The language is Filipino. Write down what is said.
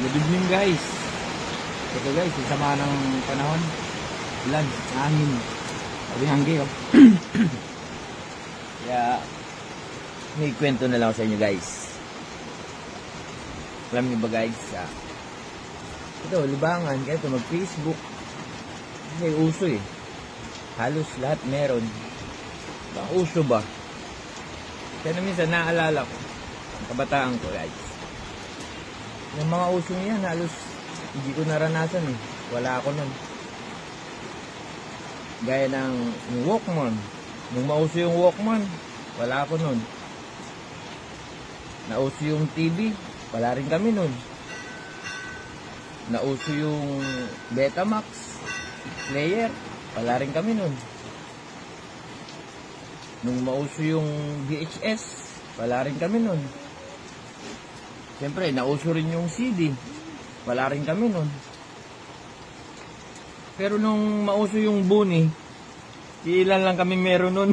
Good evening guys. Ito guys, yung sama ng panahon. Ulan, hangin. Sabi hanggi oh. Kaya may kwento na lang ako sa inyo guys. Alam niyo ba guys, ito libangan, kaya ito mag Facebook. May uso eh. Halos lahat meron. Ang uso ba? Kaya na minsan naalala ko ang kabataan ko guys. Yung mga usong yan, halos hindi ko naranasan eh. Wala ako nun. Gaya ng Walkman. Nung mauso yung Walkman, wala ako nun. Nauso yung TV, wala rin kami nun. Nauso yung Betamax player, wala rin kami nun. Nung mauso yung VHS, wala rin kami nun. Siyempre, nauso rin yung CD. Wala rin kami nun. Pero nung mauso yung Buni, ilan lang kami meron nun.